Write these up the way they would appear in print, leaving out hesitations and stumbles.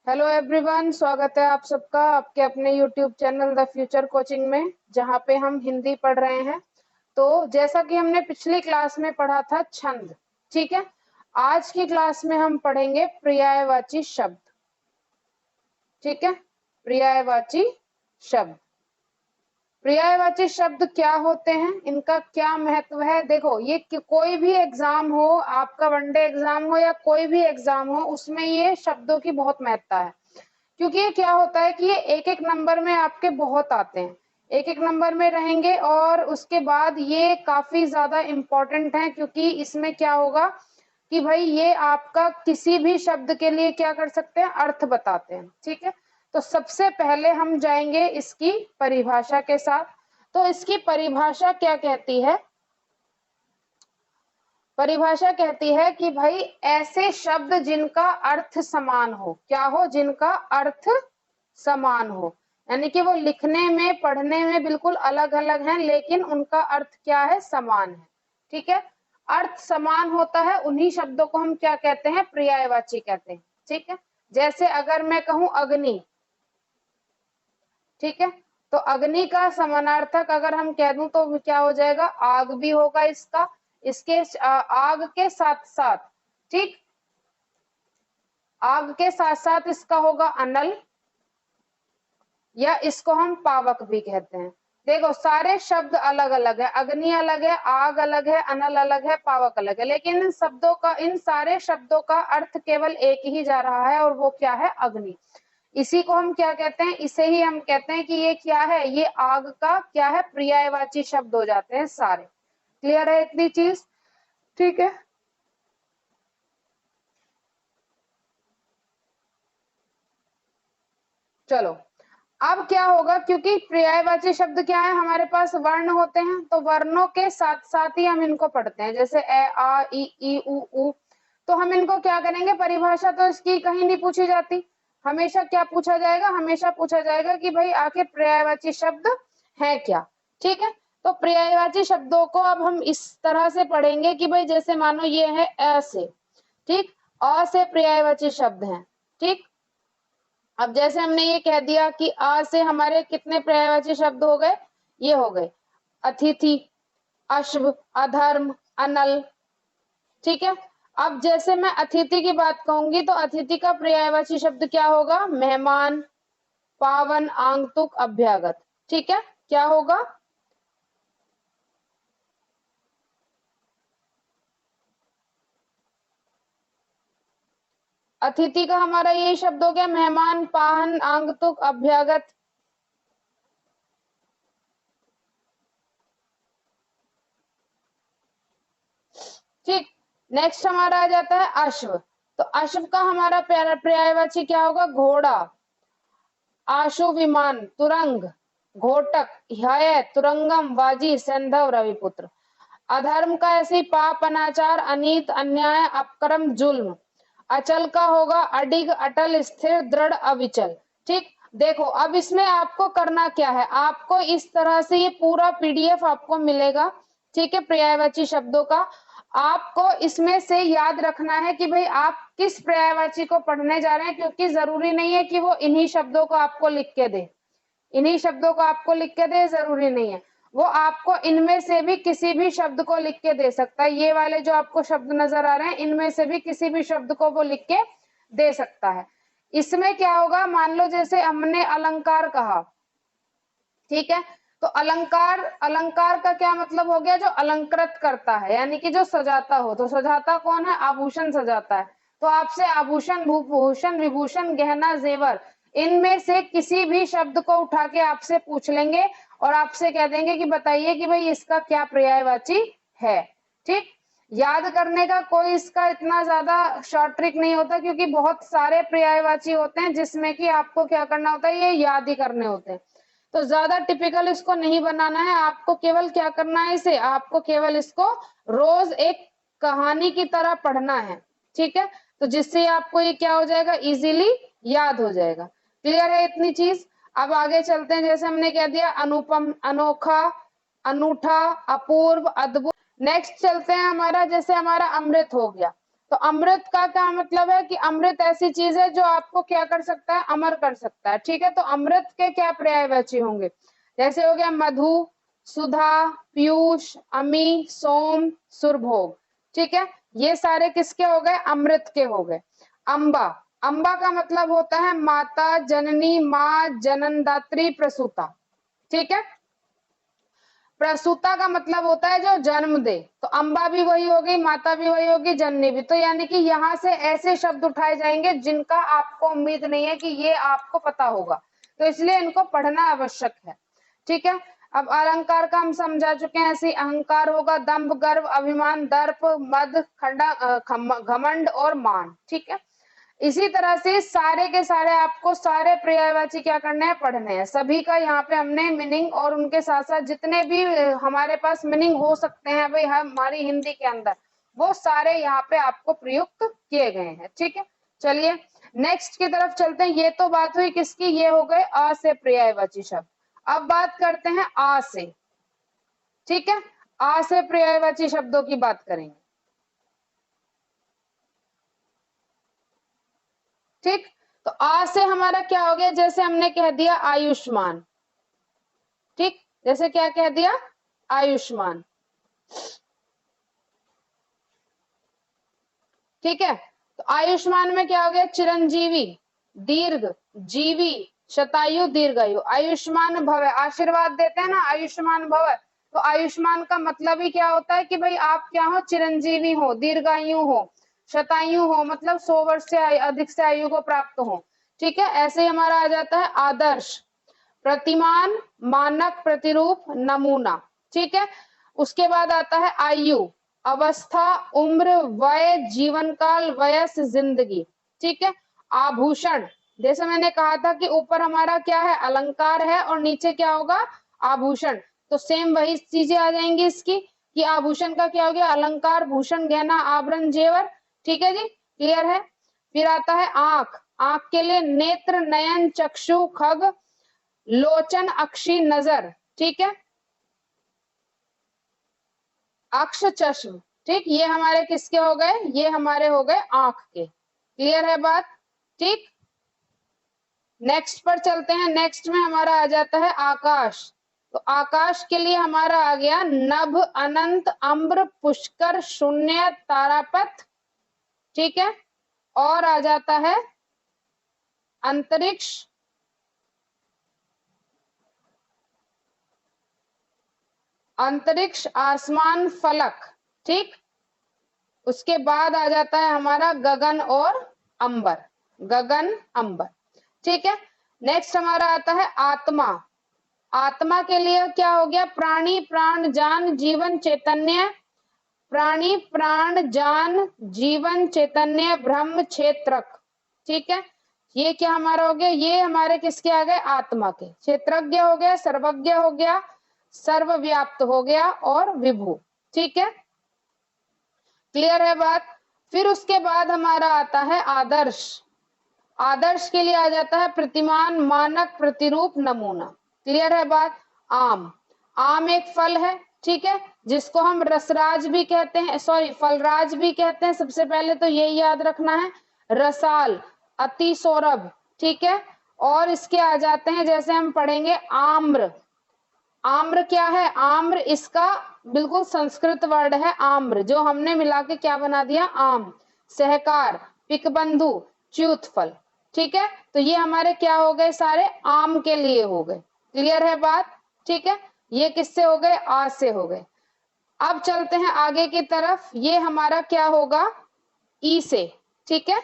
Hello everyone, स्वागत है आप सबका आपके अपने YouTube channel the future coaching में, जहां पे हम हिंदी पढ़ रहे हैं। तो जैसा कि हमने पिछली क्लास में पढ़ा था छंद, ठीक है। आज की क्लास में हम पढ़ेंगे पर्यायवाची शब्द, ठीक है। पर्यायवाची शब्द, पर्यायवाची शब्द क्या होते हैं, इनका क्या महत्व है। देखो, ये कोई भी एग्जाम हो, आपका वनडे एग्जाम हो या कोई भी एग्जाम हो, उसमें ये शब्दों की बहुत महत्ता है। क्योंकि ये क्या होता है कि ये एक एक नंबर में आपके बहुत आते हैं, एक एक नंबर में रहेंगे और उसके बाद ये काफी ज्यादा इम्पोर्टेंट है। क्योंकि इसमें क्या होगा कि भाई ये आपका किसी भी शब्द के लिए क्या कर सकते हैं, अर्थ बताते हैं, ठीक है। तो सबसे पहले हम जाएंगे इसकी परिभाषा के साथ। तो इसकी परिभाषा क्या कहती है, परिभाषा कहती है कि भाई ऐसे शब्द जिनका अर्थ समान हो, क्या हो, जिनका अर्थ समान हो, यानी कि वो लिखने में पढ़ने में बिल्कुल अलग अलग हैं, लेकिन उनका अर्थ क्या है, समान है, ठीक है। अर्थ समान होता है, उन्हीं शब्दों को हम क्या कहते हैं, पर्यायवाची कहते हैं, ठीक है। जैसे अगर मैं कहूं अग्नि, ठीक है, तो अग्नि का समानार्थक अगर हम कह दूं तो क्या हो जाएगा, आग भी होगा इसका, इसके आग के साथ साथ, ठीक, आग के साथ साथ इसका होगा अनल, या इसको हम पावक भी कहते हैं। देखो, सारे शब्द अलग अलग है, अग्नि अलग है, आग अलग है, अनल अलग है, पावक अलग है, लेकिन इन शब्दों का, इन सारे शब्दों का अर्थ केवल एक ही जा रहा है, और वो क्या है, अग्नि। इसी को हम क्या कहते हैं, इसे ही हम कहते हैं कि ये क्या है, ये आग का क्या है, पर्यायवाची शब्द हो जाते हैं सारे। क्लियर है इतनी चीज, ठीक है। चलो, अब क्या होगा, क्योंकि पर्यायवाची शब्द क्या है, हमारे पास वर्ण होते हैं, तो वर्णों के साथ साथ ही हम इनको पढ़ते हैं, जैसे ए आ ई उ ऊ। तो हम इनको क्या करेंगे, परिभाषा तो इसकी कहीं नहीं पूछी जाती, हमेशा क्या पूछा जाएगा, हमेशा पूछा जाएगा कि भाई आखिर पर्यायवाची शब्द है क्या, ठीक है। तो पर्यायवाची शब्दों को अब हम इस तरह से पढ़ेंगे कि भाई जैसे मानो ये है अ से, ठीक, अ से पर्यायवाची शब्द हैं, ठीक। अब जैसे हमने ये कह दिया कि आ से हमारे कितने पर्यायवाची शब्द हो गए, ये हो गए अतिथि, अश्व, अधर्म, अनल, ठीक है। अब जैसे मैं अतिथि की बात कहूंगी तो अतिथि का पर्यायवाची शब्द क्या होगा, मेहमान, पावन, आगंतुक, अभ्यागत, ठीक है। क्या होगा, अतिथि का हमारा यही शब्द हो गया, मेहमान, पावन, आगंतुक, अभ्यागत, ठीक। नेक्स्ट हमारा आ जाता है अश्व। तो अश्व का हमारा पर्यायवाची क्या होगा, घोड़ा, आशु, विमान, तुरंग, घोटक, हय, तुरंगम, बाजी, सैंधव, रविपुत्र। अधर्म का ऐसे पाप, अनाचार, अनीत, अन्याय, अपकर्म, जुल्म। अचल का होगा अडिग, अटल, स्थिर, दृढ़, अविचल, ठीक। देखो, अब इसमें आपको करना क्या है, आपको इस तरह से ये पूरा पीडीएफ आपको मिलेगा, ठीक है, पर्यायवाची शब्दों का। आपको इसमें से याद रखना है कि भाई आप किस पर्यायवाची को पढ़ने जा रहे हैं, क्योंकि जरूरी नहीं है कि वो इन्हीं शब्दों को आपको लिख के दे, इन्हीं शब्दों को आपको लिख के दे, जरूरी नहीं है। वो आपको इनमें से भी किसी भी शब्द को लिख के दे सकता है, ये वाले जो आपको शब्द नजर आ रहे हैं, इनमें से भी किसी भी शब्द को वो लिख के दे सकता है। इसमें क्या होगा, मान लो जैसे हमने अलंकार कहा, ठीक है, तो अलंकार, अलंकार का क्या मतलब हो गया, जो अलंकृत करता है, यानी कि जो सजाता हो। तो सजाता कौन है, आभूषण सजाता है। तो आपसे आभूषण, भूषण, विभूषण, गहना, जेवर, इनमें से किसी भी शब्द को उठा के आपसे पूछ लेंगे और आपसे कह देंगे कि बताइए कि भाई इसका क्या पर्यायवाची है, ठीक। याद करने का कोई इसका इतना ज्यादा शॉर्ट ट्रिक नहीं होता, क्योंकि बहुत सारे पर्यायवाची होते हैं जिसमें कि आपको क्या करना होता है, ये याद ही करने होते हैं। तो ज्यादा टिपिकल इसको नहीं बनाना है, आपको केवल क्या करना है, इसे आपको केवल इसको रोज एक कहानी की तरह पढ़ना है, ठीक है। तो जिससे आपको ये क्या हो जाएगा, इजीली याद हो जाएगा। क्लियर है इतनी चीज। अब आगे चलते हैं, जैसे हमने कह दिया अनुपम, अनोखा, अनूठा, अपूर्व, अद्भुत। नेक्स्ट चलते हैं हमारा, जैसे हमारा अमृत हो गया। तो अमृत का क्या मतलब है कि अमृत ऐसी चीज है जो आपको क्या कर सकता है, अमर कर सकता है। ठीक है, तो अमृत के क्या पर्यायवाची होंगे, जैसे हो गया मधु, सुधा, पीयूष, अमी, सोम, सुरभोग। ठीक है, ये सारे किसके हो गए, अमृत के हो गए। अंबा, अंबा का मतलब होता है माता, जननी, माँ, जननदात्री, प्रसूता। ठीक है, प्रसूता का मतलब होता है जो जन्म दे, तो अंबा भी वही होगी, माता भी वही होगी, जननी भी। तो यानी कि यहाँ से ऐसे शब्द उठाए जाएंगे जिनका आपको उम्मीद नहीं है कि ये आपको पता होगा, तो इसलिए इनको पढ़ना आवश्यक है। ठीक है, अब अलंकार का हम समझा चुके हैं। ऐसे अहंकार होगा दंभ, गर्व, अभिमान, दर्प, मद, घमंड और मान। ठीक है, इसी तरह से सारे के सारे आपको सारे पर्यायवाची क्या करने हैं, पढ़ने हैं। सभी का यहाँ पे हमने मीनिंग और उनके साथ साथ जितने भी हमारे पास मीनिंग हो सकते हैं भाई हमारी हिंदी के अंदर, वो सारे यहाँ पे आपको प्रयुक्त किए गए हैं। ठीक है, चलिए नेक्स्ट की तरफ चलते हैं। ये तो बात हुई किसकी, ये हो गए अ से पर्यायवाची शब्द। अब बात करते हैं आ से। ठीक है, आ से पर्यायवाची शब्दों की बात करेंगे। ठीक, तो आ से हमारा क्या हो गया, जैसे हमने कह दिया आयुष्मान। ठीक, जैसे क्या कह दिया, आयुष्मान। ठीक है, तो आयुष्मान में क्या हो गया, चिरंजीवी, दीर्घ, जीवी, शतायु, दीर्घायु। आयुष्मान भव, आशीर्वाद देते हैं ना, आयुष्मान भव। तो आयुष्मान का मतलब ही क्या होता है कि भाई आप क्या हो, चिरंजीवी हो, दीर्घायु हो, शतायु हो, मतलब 100 वर्ष से अधिक से आयु को प्राप्त हो। ठीक है, ऐसे ही हमारा आ जाता है आदर्श, प्रतिमान, मानक, प्रतिरूप, नमूना। ठीक है, उसके बाद आता है आयु, अवस्था, उम्र, वय, जीवन काल, वयस, जिंदगी। ठीक है, आभूषण, जैसे मैंने कहा था कि ऊपर हमारा क्या है, अलंकार है, और नीचे क्या होगा, आभूषण। तो सेम वही चीजें आ जाएंगी इसकी कि आभूषण का क्या हो गया, अलंकार, भूषण, गहना, आभरण, जेवर। ठीक है जी, क्लियर है। फिर आता है आंख, आंख के लिए नेत्र, नयन, चक्षु, खग, लोचन, अक्षी, नजर। ठीक है, अक्ष, चश्म। ठीक, ये हमारे किसके हो गए, ये हमारे हो गए आंख के। क्लियर है बात। ठीक, नेक्स्ट पर चलते हैं। नेक्स्ट में हमारा आ जाता है आकाश। तो आकाश के लिए हमारा आ गया नभ, अनंत, अम्बर, पुष्कर, शून्य, तारापथ। ठीक है, और आ जाता है अंतरिक्ष, अंतरिक्ष, आसमान, फलक। ठीक, उसके बाद आ जाता है हमारा गगन और अंबर, गगन, अंबर। ठीक है, नेक्स्ट हमारा आता है आत्मा। आत्मा के लिए क्या हो गया, प्राणी, प्राण, जान, जीवन, चैतन्य। प्राणी, प्राण, जान, जीवन, चैतन्य, ब्रह्म, क्षेत्रक। ठीक है, ये क्या हमारा हो गया, ये हमारे किसके आ गए, आत्मा के। क्षेत्रज्ञ हो गया, सर्वज्ञ हो गया, सर्वव्याप्त हो गया, और विभु। ठीक है, क्लियर है बात। फिर उसके बाद हमारा आता है आदर्श। आदर्श के लिए आ जाता है प्रतिमान, मानक, प्रतिरूप, नमूना। क्लियर है बात। आम, आम एक फल है। ठीक है, जिसको हम रसराज भी कहते हैं, सॉरी फलराज भी कहते हैं। सबसे पहले तो यही याद रखना है, रसाल, अति सौरभ। ठीक है, और इसके आ जाते हैं, जैसे हम पढ़ेंगे आम्र। आम्र क्या है, आम्र इसका बिल्कुल संस्कृत वर्ड है आम्र, जो हमने मिला के क्या बना दिया, आम। सहकार, पिकबंधु, च्युतफल। ठीक है, तो ये हमारे क्या हो गए, सारे आम के लिए हो गए। क्लियर है बात। ठीक है, ये किससे हो गए, आ से हो गए। अब चलते हैं आगे की तरफ। ये हमारा क्या होगा, ई से। ठीक है,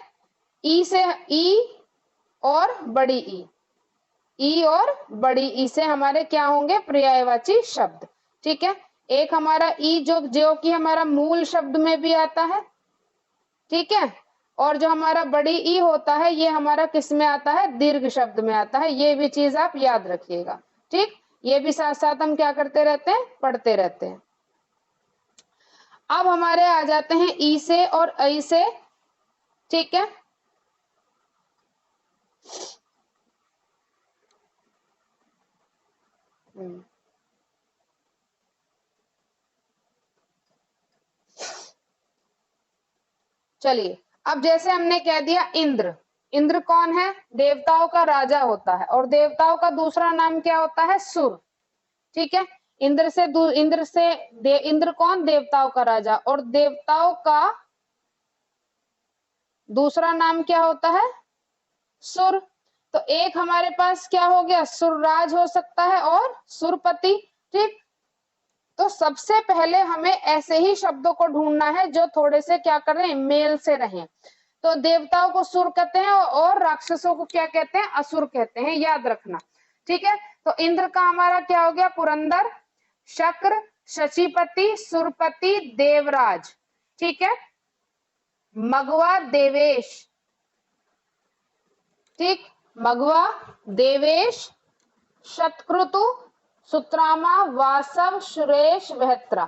ई से, ई और बड़ी ई, ई और बड़ी ई से हमारे क्या होंगे, पर्यायवाची शब्द। ठीक है, एक हमारा ई जो जो कि हमारा मूल शब्द में भी आता है। ठीक है, और जो हमारा बड़ी ई होता है, ये हमारा किस में आता है, दीर्घ शब्द में आता है। ये भी चीज आप याद रखिएगा। ठीक, ये भी साथ साथ हम क्या करते रहते हैं, पढ़ते रहते हैं। अब हमारे आ जाते हैं ई से और ऐ से। ठीक है, चलिए, अब जैसे हमने कह दिया इंद्र, इंद्र कौन है? देवताओं का राजा होता है, और देवताओं का दूसरा नाम क्या होता है? सुर। ठीक है, इंद्र कौन? देवताओं का राजा, और देवताओं का दूसरा नाम क्या होता है? सुर। तो एक हमारे पास क्या हो गया? सुरराज हो सकता है और सुरपति। ठीक, तो सबसे पहले हमें ऐसे ही शब्दों को ढूंढना है जो थोड़े से क्या कर रहे हैं? मेल से रहें। तो देवताओं को सुर कहते हैं और राक्षसों को क्या कहते हैं? असुर कहते हैं, याद रखना। ठीक है, तो इंद्र का हमारा क्या हो गया? पुरंदर, शक्र, शचीपति, सुरपति, देवराज। ठीक है, मघवा, देवेश। ठीक, मघवा, देवेश, शतक्रतु, सुत्रामा, वासव, सुरेश, बहत्रा।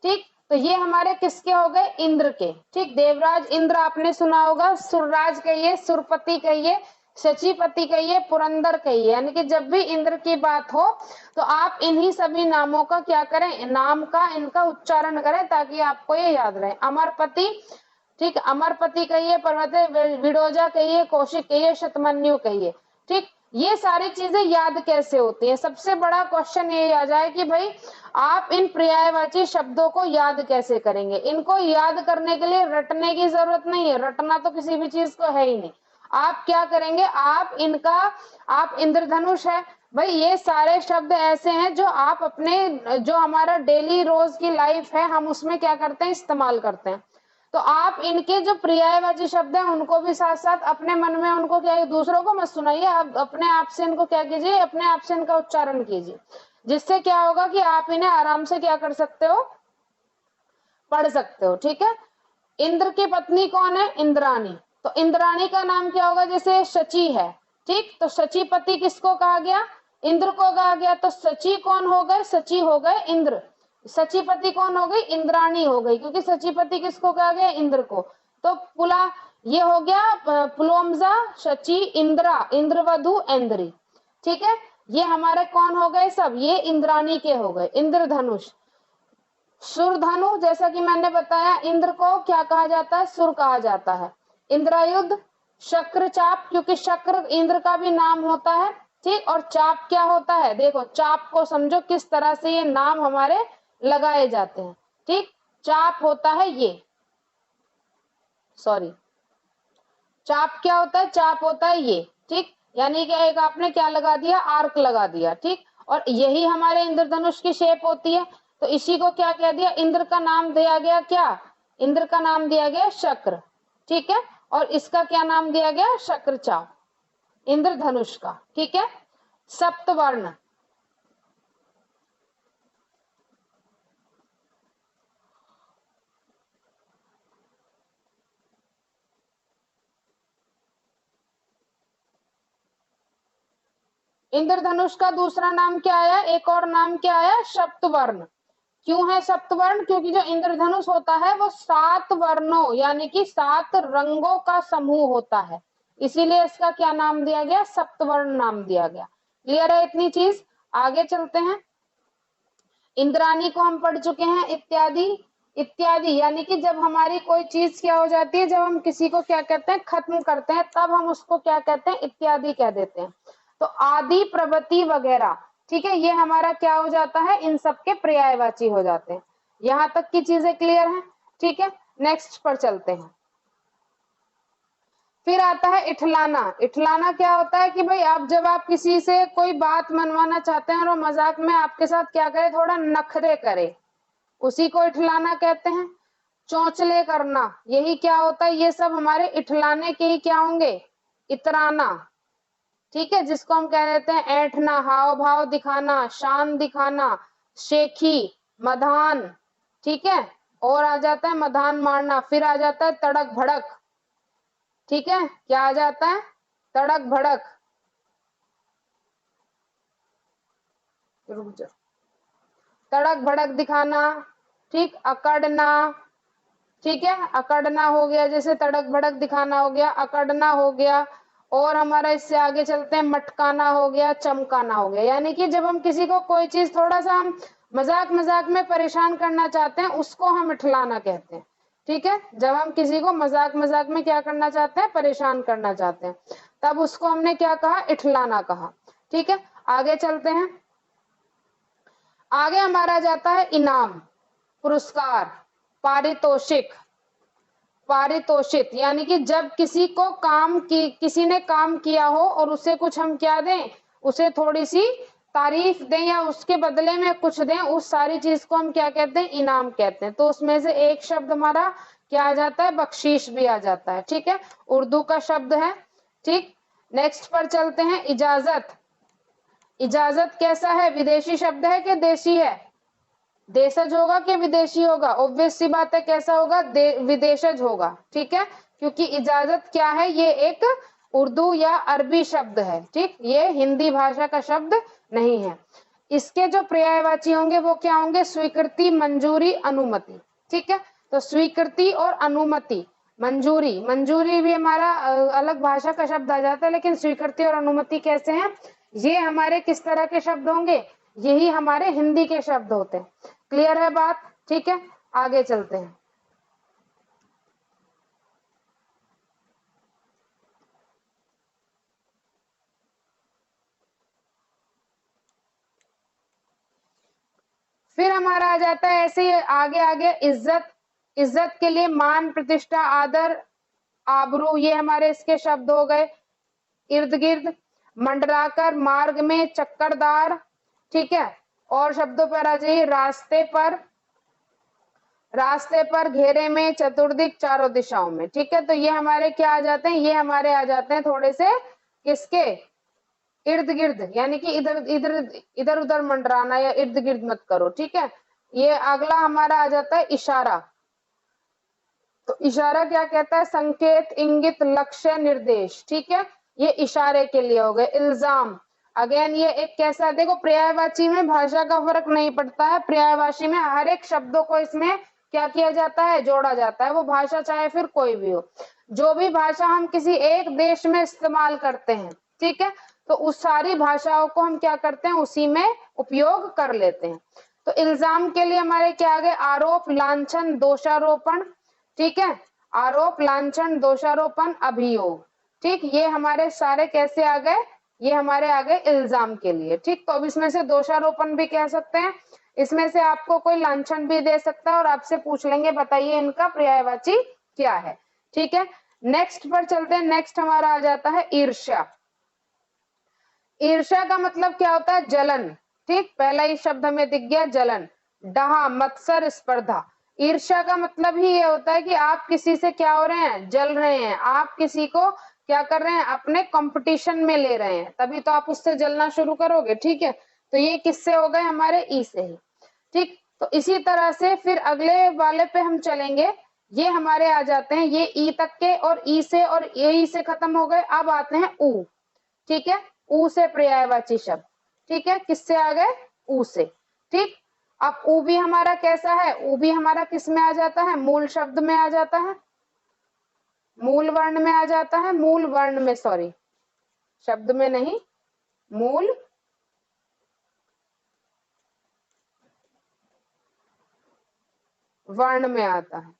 ठीक, तो ये हमारे किसके हो गए? इंद्र के। ठीक, देवराज इंद्र आपने सुना होगा, सुरराज कहिए, सुरपति कहिए, शचीपति कहिए, पुरंदर कहिए, यानी कि जब भी इंद्र की बात हो तो आप इन्हीं सभी नामों का क्या करें? नाम का इनका उच्चारण करें ताकि आपको ये याद रहे। अमरपति, ठीक, अमरपति कहिए, पर्वते विडोजा कहिए, कौशिक कहिए, शतमन्यु कहिए। ठीक, ये सारी चीजें याद कैसे होती हैं? सबसे बड़ा क्वेश्चन ये आ जाए कि भाई आप इन पर्यायवाची शब्दों को याद कैसे करेंगे? इनको याद करने के लिए रटने की जरूरत नहीं है, रटना तो किसी भी चीज को है ही नहीं। आप क्या करेंगे? आप इंद्रधनुष है भाई, ये सारे शब्द ऐसे हैं जो आप अपने, जो हमारा डेली रोज की लाइफ है, हम उसमें क्या करते हैं? इस्तेमाल करते हैं। तो आप इनके जो पर्यायवाची शब्द हैं उनको भी साथ साथ अपने मन में उनको क्या, दूसरों को मत सुनाइए, आप अपने आप से इनको क्या कीजिए? अपने आप से इनका उच्चारण कीजिए, जिससे क्या होगा कि आप इन्हें आराम से क्या कर सकते हो? पढ़ सकते हो। ठीक है, इंद्र की पत्नी कौन है? इंद्राणी। तो इंद्राणी का नाम क्या होगा? जैसे शची है, ठीक, तो शचीपति किसको कहा गया? इंद्र को कहा गया। तो शची कौन हो गए? शची हो गए इंद्र। शचीपति कौन हो गई? इंद्राणी हो गई, क्योंकि शचीपति किसको कहा गया? इंद्र को। तो पुला ये हो गया पुलोमजा, शची, इंद्रा, इंद्रवधु, इंद्री। ठीक है, ये हमारे कौन हो गए? सब ये इंद्राणी के हो गए। इंद्रधनुष, सुरधनु, जैसा कि मैंने बताया, इंद्र को क्या कहा जाता है? सुर कहा जाता है। इंद्रायुध, शक्र चाप, क्योंकि शक्र इंद्र का भी नाम होता है। ठीक, और चाप क्या होता है? देखो चाप को समझो किस तरह से ये नाम हमारे लगाए जाते हैं। ठीक, चाप होता है ये, सॉरी, चाप क्या होता है? चाप होता है ये। ठीक, यानी कि एक आपने क्या लगा दिया? आर्क लगा दिया। ठीक, और यही हमारे इंद्रधनुष की शेप होती है। तो इसी को क्या कह दिया? इंद्र का नाम दिया गया क्या? इंद्र का नाम दिया गया शक्र। ठीक है, और इसका क्या नाम दिया गया? शक्र चाप, इंद्रधनुष का। ठीक है, सप्तवर्ण, इंद्रधनुष का दूसरा नाम क्या आया? एक और नाम क्या आया? सप्तवर्ण। क्यों है सप्तवर्ण? क्योंकि जो इंद्रधनुष होता है वो 7 वर्णों यानी कि 7 रंगों का समूह होता है, इसीलिए इसका क्या नाम दिया गया? सप्तवर्ण नाम दिया गया। क्लियर है इतनी चीज? आगे चलते हैं। इंद्राणी को हम पढ़ चुके हैं। इत्यादि, इत्यादि यानी कि जब हमारी कोई चीज क्या हो जाती है, जब हम किसी को क्या कहते हैं? खत्म करते हैं, तब हम उसको क्या कहते हैं? इत्यादि कह देते हैं। तो आदि, प्रवृत्ति वगैरह, ठीक है, ये हमारा क्या हो जाता है? इन सब के पर्यायवाची हो जाते हैं। यहां तक की चीजें क्लियर हैं? ठीक है, नेक्स्ट पर चलते हैं। फिर आता है इठलाना। इठलाना क्या होता है कि भाई आप जब आप किसी से कोई बात मनवाना चाहते हैं और वो मजाक में आपके साथ क्या करे? थोड़ा नखरे करे, उसी को इठलाना कहते हैं। चौंचले करना, यही क्या होता है? ये सब हमारे इठलाने के ही क्या होंगे? इतराना। ठीक है, जिसको हम कह देते हैं ऐंठना, हाव भाव दिखाना, शान दिखाना, शेखी, मधान। ठीक है, और आ जाता है मधान मारना। फिर आ जाता है तड़क भड़क। ठीक है, क्या आ जाता है? तड़क भड़क। रुक जा, तड़क भड़क दिखाना। ठीक, अकड़ना। ठीक है, अकड़ना हो गया, जैसे तड़क भड़क दिखाना हो गया, अकड़ना हो गया। और हमारा इससे आगे चलते हैं, मटकाना हो गया, चमकाना हो गया। यानी कि जब हम किसी को कोई चीज थोड़ा सा हम मजाक मजाक में परेशान करना चाहते हैं, उसको हम इठलाना कहते हैं। ठीक है, जब हम किसी को मजाक मजाक में क्या करना चाहते हैं, परेशान करना चाहते हैं, तब उसको हमने क्या कहा, इठलाना कहा। ठीक है, आगे चलते हैं। आगे हमारा जाता है इनाम, पुरस्कार, पारितोषिक। पारितोषित यानी कि जब किसी को किसी ने काम किया हो और उसे कुछ हम क्या दें, उसे थोड़ी सी तारीफ दें या उसके बदले में कुछ दें, उस सारी चीज को हम क्या कहते हैं, इनाम कहते हैं। तो उसमें से एक शब्द हमारा क्या आ जाता है, बख्शीश भी आ जाता है। ठीक है, उर्दू का शब्द है। ठीक, नेक्स्ट पर चलते हैं, इजाजत। इजाजत कैसा है, विदेशी शब्द है कि देशी है, देशज होगा कि विदेशी होगा, ऑब्वियस सी बात है, कैसा होगा, विदेशज होगा। ठीक है, क्योंकि इजाजत क्या है, ये एक उर्दू या अरबी शब्द है। ठीक, ये हिंदी भाषा का शब्द नहीं है। इसके जो पर्यायवाची होंगे वो क्या होंगे, स्वीकृति, मंजूरी, अनुमति। ठीक है, तो स्वीकृति और अनुमति, मंजूरी, मंजूरी भी हमारा अलग भाषा का शब्द आ जाता है, लेकिन स्वीकृति और अनुमति कैसे हैं, ये हमारे किस तरह के शब्द होंगे, यही हमारे हिंदी के शब्द होते हैं। क्लियर है बात? ठीक है, आगे चलते हैं। फिर हमारा आ जाता है ऐसे ही आगे आगे, इज्जत। इज्जत के लिए मान, प्रतिष्ठा, आदर, आबरू, ये हमारे इसके शब्द हो गए। इर्द गिर्द, मंडराकर, मार्ग में, चक्करदार। ठीक है, और शब्दों पर आ जाइए, रास्ते पर, रास्ते पर, घेरे में, चतुर्दिक, चारों दिशाओं में। ठीक है, तो ये हमारे क्या आ जाते हैं, ये हमारे आ जाते हैं थोड़े से किसके, इर्द गिर्द, यानी कि इधर इधर इधर उधर मंडराना या इर्द गिर्द मत करो। ठीक है, ये अगला हमारा आ जाता है इशारा। तो इशारा क्या कहता है, संकेत, इंगित, लक्ष्य, निर्देश। ठीक है, ये इशारे के लिए हो गए। इल्जाम, अगेन ये एक कैसा, देखो पर्यायवाची में भाषा का फर्क नहीं पड़ता है, पर्यायवाची में हर एक शब्दों को इसमें क्या किया जाता है, जोड़ा जाता है, वो भाषा चाहे फिर कोई भी हो। जो भी भाषा हम किसी एक देश में इस्तेमाल करते हैं, ठीक है, तो उस सारी भाषाओं को हम क्या करते हैं, उसी में उपयोग कर लेते हैं। तो इल्जाम के लिए हमारे क्या आ गए, आरोप, लांछन, दोषारोपण। ठीक है, आरोप, लांछन, दोषारोपण, अभियोग। ठीक, ये हमारे सारे कैसे आ गए, ये हमारे आ गए इल्जाम के लिए। ठीक, तो अब इसमें से दोषारोपण भी कह सकते हैं, इसमें से आपको कोई लांछन भी दे सकता है और आपसे पूछ लेंगे बताइए इनका पर्यायवाची क्या है। ठीक है, नेक्स्ट पर चलते हैं। नेक्स्ट हमारा आ जाता है ईर्ष्या। ईर्ष्या का मतलब क्या होता है, जलन। ठीक, पहला ही शब्द हमें दिख गया, जलन। डहा, मत्सर, स्पर्धा। ईर्ष्या का मतलब ही ये होता है कि आप किसी से क्या हो रहे हैं, जल रहे हैं, आप किसी को क्या कर रहे हैं, अपने कंपटीशन में ले रहे हैं, तभी तो आप उससे जलना शुरू करोगे। ठीक है, तो ये किससे हो गए, हमारे ई से ही। ठीक, तो इसी तरह से फिर अगले वाले पे हम चलेंगे, ये हमारे आ जाते हैं ये ई तक के, और ई से, और ये ई से खत्म हो गए, अब आते हैं ऊ। ठीक है, ऊ से पर्यायवाची शब्द। ठीक है, किससे आ गए, ऊ से। ठीक, अब ऊ भी हमारा कैसा है, ऊ भी हमारा किस में आ जाता है, मूल शब्द में आ जाता है, मूल वर्ण में आ जाता है, मूल वर्ण में, सॉरी शब्द में नहीं, मूल वर्ण में आता है।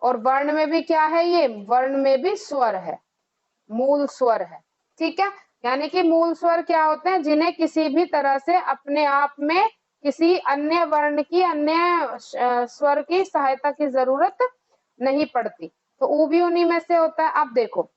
और वर्ण में भी क्या है, ये वर्ण में भी स्वर है, मूल स्वर है। ठीक है, यानी कि मूल स्वर क्या होते हैं, जिन्हें किसी भी तरह से अपने आप में किसी अन्य वर्ण की, अन्य स्वर की सहायता की जरूरत नहीं पड़ती। तो ऊ भी उन्हीं में से होता है। अब देखो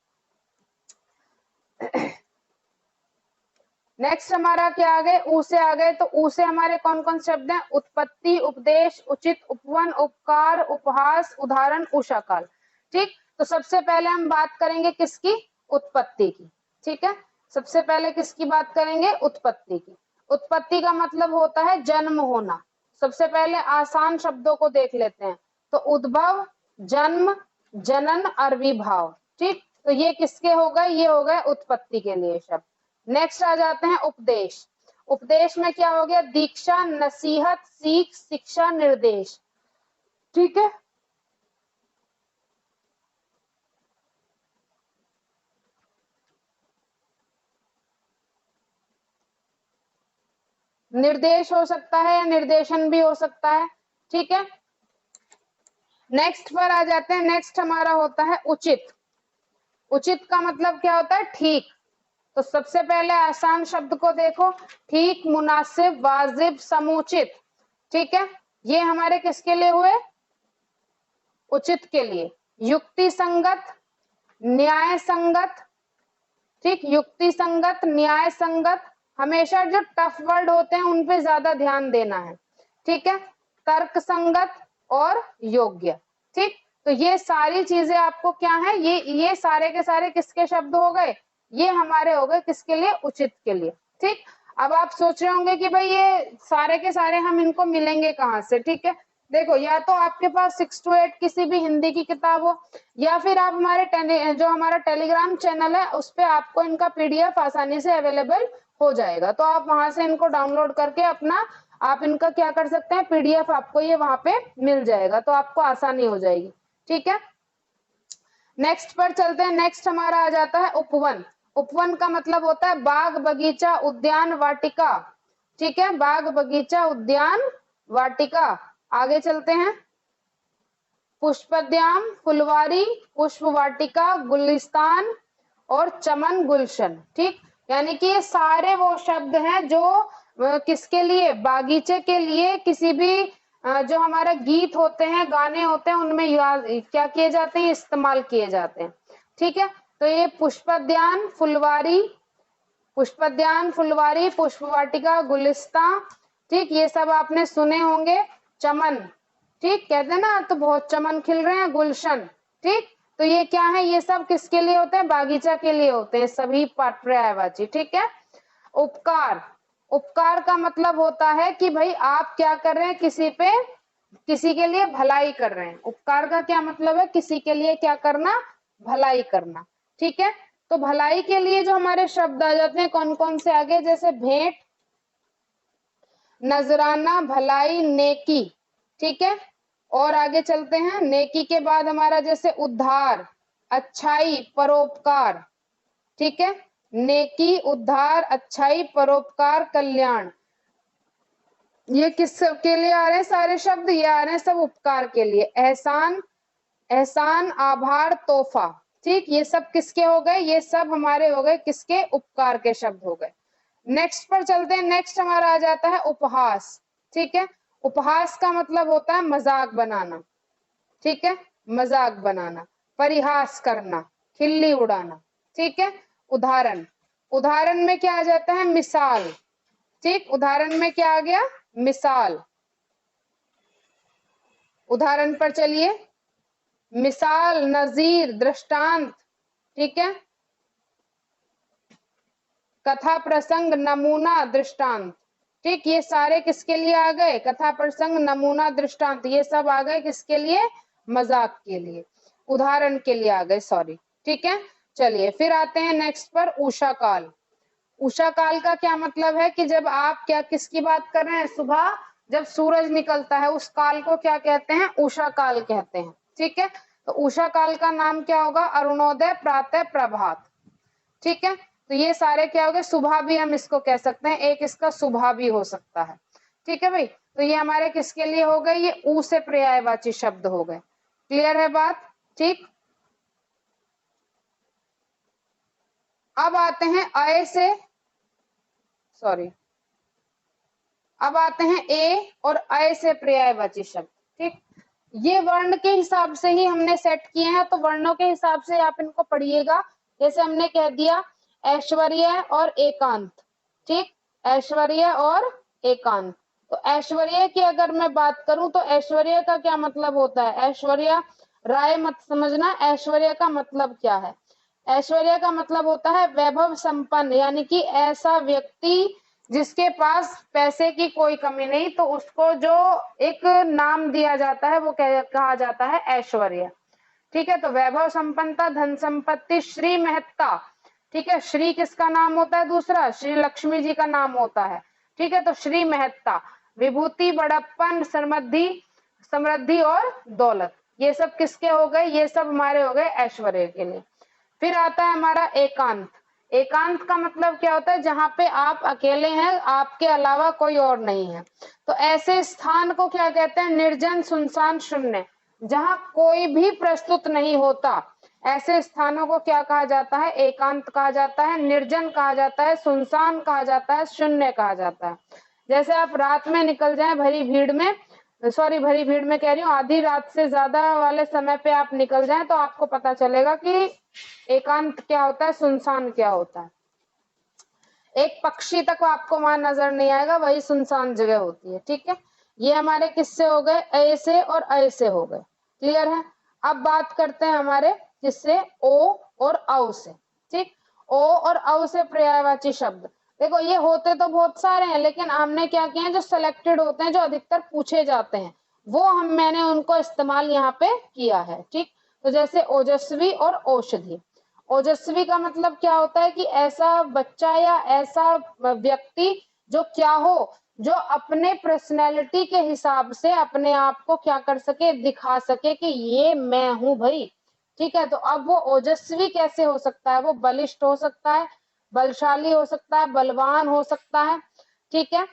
नेक्स्ट हमारा क्या आ गए, ऊ से आ गए। तो ऊ से हमारे कौन कौन शब्द हैं, उत्पत्ति, उपदेश, उचित, उपवन, उपकार, उपहास, उदाहरण, उषाकाल। ठीक, तो सबसे पहले हम बात करेंगे किसकी, उत्पत्ति की। ठीक है, सबसे पहले किसकी बात करेंगे, उत्पत्ति की। उत्पत्ति का मतलब होता है जन्म होना। सबसे पहले आसान शब्दों को देख लेते हैं। तो उद्भव, जन्म, जनन, आविर्भाव। ठीक, तो ये किसके हो गए, ये हो गए उत्पत्ति के लिए शब्द। नेक्स्ट आ जाते हैं उपदेश। उपदेश में क्या हो गया, दीक्षा, नसीहत, सीख, शिक्षा, निर्देश। ठीक है, निर्देश हो सकता है या निर्देशन भी हो सकता है। ठीक है, नेक्स्ट पर आ जाते हैं। नेक्स्ट हमारा होता है उचित। उचित का मतलब क्या होता है? ठीक। तो सबसे पहले आसान शब्द को देखो, ठीक, मुनासिब, वाजिब, समुचित। ठीक है, ये हमारे किसके लिए हुए? उचित के लिए। युक्ति संगत, न्याय संगत। ठीक, युक्ति संगत, न्याय संगत। हमेशा जो टफ वर्ड होते हैं उन पे ज्यादा ध्यान देना है। ठीक है, तर्क संगत और योग्य। ठीक, तो ये सारी चीजें आपको क्या है, ये सारे के सारे किसके शब्द हो गए? ये हमारे हो गए किसके लिए? उचित के लिए। ठीक, अब आप सोच रहे होंगे कि भाई ये सारे के सारे हम इनको मिलेंगे कहाँ से? ठीक है, देखो, या तो आपके पास 6 to 8 किसी भी हिंदी की किताब हो, या फिर आप हमारे जो हमारा टेलीग्राम चैनल है उस पे आपको इनका पीडीएफ आसानी से अवेलेबल हो जाएगा। तो आप वहां से इनको डाउनलोड करके अपना आप इनका क्या कर सकते हैं? पीडीएफ आपको ये वहां पे मिल जाएगा, तो आपको आसानी हो जाएगी। ठीक है, नेक्स्ट पर चलते हैं। नेक्स्ट हमारा आ जाता है उपवन। उपवन का मतलब होता है बाग, बगीचा, उद्यान, वाटिका। ठीक है, बाग, बगीचा, उद्यान, वाटिका। आगे चलते हैं। पुष्पोद्यान, फुलवारी, पुष्प वाटिका, गुलिस्तान और चमन, गुलशन। ठीक, यानी कि ये सारे वो शब्द हैं जो किसके लिए? बागीचे के लिए। किसी भी जो हमारा गीत होते हैं, गाने होते हैं, उनमें क्या किए जाते हैं? इस्तेमाल किए जाते हैं। ठीक है, तो ये पुष्पोद्यान, फुलवारी, पुष्प वाटिका, गुलिस्तान। ठीक, ये सब आपने सुने होंगे। चमन, ठीक, कहते हैं ना तो बहुत चमन खिल रहे हैं। गुलशन, ठीक, तो ये क्या है? ये सब किसके लिए होते हैं? बागीचा के लिए होते हैं सभी पर्यायवाची। ठीक है, उपकार। उपकार का मतलब होता है कि भाई आप क्या कर रहे हैं? किसी के लिए भलाई कर रहे हैं। उपकार का क्या मतलब है? किसी के लिए क्या करना? भलाई करना। ठीक है, तो भलाई के लिए जो हमारे शब्द आ जाते हैं कौन कौन से आगे? जैसे भेंट, नजराना, भलाई, नेकी। ठीक है, और आगे चलते हैं। नेकी के बाद हमारा जैसे उद्धार, अच्छाई, परोपकार। ठीक है, नेकी, उद्धार, अच्छाई, परोपकार, कल्याण। ये किस के लिए आ रहे हैं सारे शब्द? ये आ रहे हैं सब उपकार के लिए। एहसान, आभार, तोहफा। ठीक, ये सब किसके हो गए? ये सब हमारे हो गए किसके? उपकार के शब्द हो गए। नेक्स्ट पर चलते हैं। नेक्स्ट हमारा आ जाता है उपहास। ठीक है, उपहास का मतलब होता है मजाक बनाना। ठीक है, मजाक बनाना, परिहास करना, खिल्ली उड़ाना। ठीक है, उदाहरण। उदाहरण में क्या आ जाता है? मिसाल। ठीक, उदाहरण में क्या आ गया? मिसाल। उदाहरण पर चलिए। मिसाल, नजीर, दृष्टांत। ठीक है, कथा, प्रसंग, नमूना, दृष्टांत। ठीक, ये सारे किसके लिए आ गए? कथा, प्रसंग, नमूना, दृष्टांत। ये सब आ गए किसके लिए? मजाक के लिए, उदाहरण के लिए आ गए, सॉरी। ठीक है, चलिए फिर आते हैं नेक्स्ट पर। उषा काल। उषा काल का क्या मतलब है? कि जब आप क्या किसकी बात कर रहे हैं? सुबह जब सूरज निकलता है उस काल को क्या कहते हैं? उषा काल कहते हैं। ठीक है, तो उषा काल का नाम क्या होगा? अरुणोदय, प्रातः, प्रभात। ठीक है, तो ये सारे क्या हो गए? सुबह भी हम इसको कह सकते हैं, एक इसका सुबह भी हो सकता है। ठीक है भाई, तो ये हमारे किसके लिए हो गए? ये ऊ से पर्यायवाची शब्द हो गए। क्लियर है बात? ठीक, अब आते हैं अय से, सॉरी, अब आते हैं ए और अय से पर्यायवाची शब्द। ठीक, ये वर्ण के हिसाब से ही हमने सेट किए हैं, तो वर्णों के हिसाब से आप इनको पढ़िएगा। जैसे हमने कह दिया ऐश्वर्य और एकांत। ठीक, ऐश्वर्य और एकांत। तो ऐश्वर्य की अगर मैं बात करूं तो ऐश्वर्य का क्या मतलब होता है? ऐश्वर्य राय मत समझना, ऐश्वर्य का मतलब क्या है? ऐश्वर्य का मतलब होता है वैभव संपन्न, यानी कि ऐसा व्यक्ति जिसके पास पैसे की कोई कमी नहीं, तो उसको जो एक नाम दिया जाता है वो कहा जाता है ऐश्वर्य। ठीक है, तो वैभव संपन्नता, धन संपत्ति, श्री महत्ता। ठीक है, श्री किसका नाम होता है? दूसरा श्री लक्ष्मी जी का नाम होता है। ठीक है, तो श्री महत्ता, विभूति, बड़प्पन, समृद्धि और दौलत। ये सब किसके हो गए? ये सब हमारे हो गए ऐश्वर्य के लिए। फिर आता है हमारा एकांत। एकांत का मतलब क्या होता है? जहां पे आप अकेले हैं, आपके अलावा कोई और नहीं है। तो ऐसे स्थान को क्या कहते हैं? निर्जन, सुनसान, शून्य। जहां कोई भी प्रस्तुत नहीं होता, ऐसे स्थानों को क्या कहा जाता है? एकांत कहा जाता है, निर्जन कहा जाता है, सुनसान कहा जाता है, शून्य कहा जाता है। जैसे आप रात में निकल जाएं भरी भीड़ में, भरी भीड़ में कह रही हूँ, आधी रात से ज्यादा वाले समय पे आप निकल जाएं तो आपको पता चलेगा कि एकांत क्या होता है, सुनसान क्या होता है। एक पक्षी तक आपको वहां नजर नहीं आएगा, वही सुनसान जगह होती है। ठीक है, ये हमारे किससे हो गए? ए से और अ से हो गए। क्लियर है? अब बात करते हैं हमारे किससे? ओ और औ से। ठीक, ओ और औ से पर्यायवाची शब्द। देखो ये होते तो बहुत सारे हैं, लेकिन हमने क्या किया है, जो सिलेक्टेड होते हैं, जो अधिकतर पूछे जाते हैं, वो मैंने उनको इस्तेमाल यहाँ पे किया है। ठीक, तो जैसे ओजस्वी और औषधि। ओजस्वी का मतलब क्या होता है कि ऐसा बच्चा या ऐसा व्यक्ति जो क्या हो, जो अपने पर्सनैलिटी के हिसाब से अपने आप को क्या कर सके? दिखा सके कि ये मैं हूं भाई। ठीक है, तो अब वो ओजस्वी कैसे हो सकता है? वो बलिष्ठ हो सकता है, बलशाली हो सकता है, बलवान हो सकता है। ठीक है,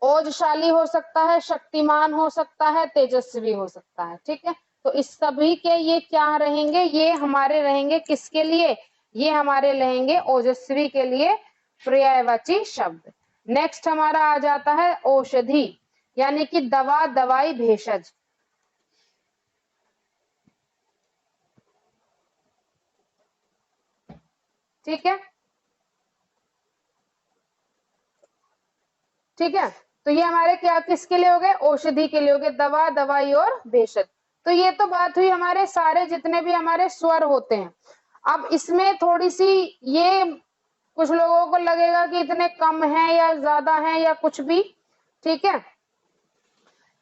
ओजशाली हो सकता है, शक्तिमान हो सकता है, तेजस्वी हो सकता है। ठीक है, तो इस सभी के ये क्या रहेंगे? ये हमारे रहेंगे किसके लिए? ये हमारे रहेंगे ओजस्वी के लिए पर्यायवाची शब्द। नेक्स्ट हमारा आ जाता है औषधि, यानी कि दवा, दवाई, भेषज। ठीक है, ठीक है, तो ये हमारे क्या किसके लिए हो गए? औषधि के लिए हो गए, दवा, दवाई और भेषज। तो ये तो बात हुई हमारे सारे जितने भी हमारे स्वर होते हैं। अब इसमें थोड़ी सी ये कुछ लोगों को लगेगा कि इतने कम है या ज्यादा है या कुछ भी। ठीक है,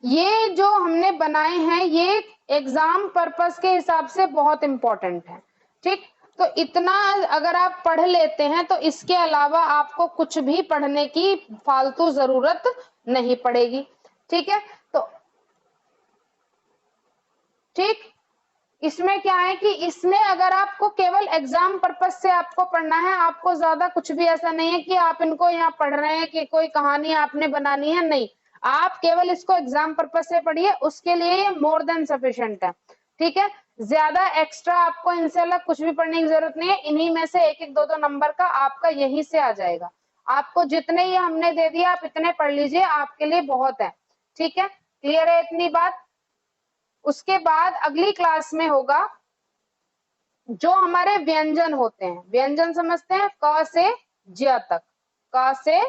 ये जो हमने बनाए हैं ये एग्जाम पर्पस के हिसाब से बहुत इंपॉर्टेंट है। ठीक, तो इतना अगर आप पढ़ लेते हैं तो इसके अलावा आपको कुछ भी पढ़ने की फालतू जरूरत नहीं पड़ेगी। ठीक है, तो ठीक, इसमें क्या है कि इसमें अगर आपको केवल एग्जाम पर्पस से आपको पढ़ना है, आपको ज्यादा कुछ भी ऐसा नहीं है कि आप इनको यहाँ पढ़ रहे हैं कि कोई कहानी आपने बनानी है, नहीं, आप केवल इसको एग्जाम पर्पस से पढ़िए, उसके लिए ये मोर देन सफिशिएंट है। ठीक है, ज्यादा एक्स्ट्रा आपको इनसे अलग कुछ भी पढ़ने की जरूरत नहीं है। इन्हीं में से एक एक दो दो नंबर का आपका यहीं से आ जाएगा। आपको जितने ये हमने दे दिया आप इतने पढ़ लीजिए, आपके लिए बहुत है। ठीक है, क्लियर है इतनी बात? उसके बाद अगली क्लास में होगा जो हमारे व्यंजन होते हैं। व्यंजन समझते हैं? क से ज्य तक, क से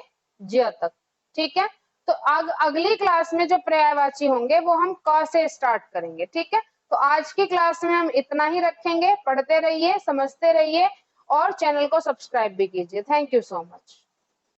ज्य तक। ठीक है, तो अगली क्लास में जो पर्यायवाची होंगे वो हम क से स्टार्ट करेंगे। ठीक है, तो आज की क्लास में हम इतना ही रखेंगे। पढ़ते रहिए, समझते रहिए और चैनल को सब्सक्राइब भी कीजिए। Thank you so much.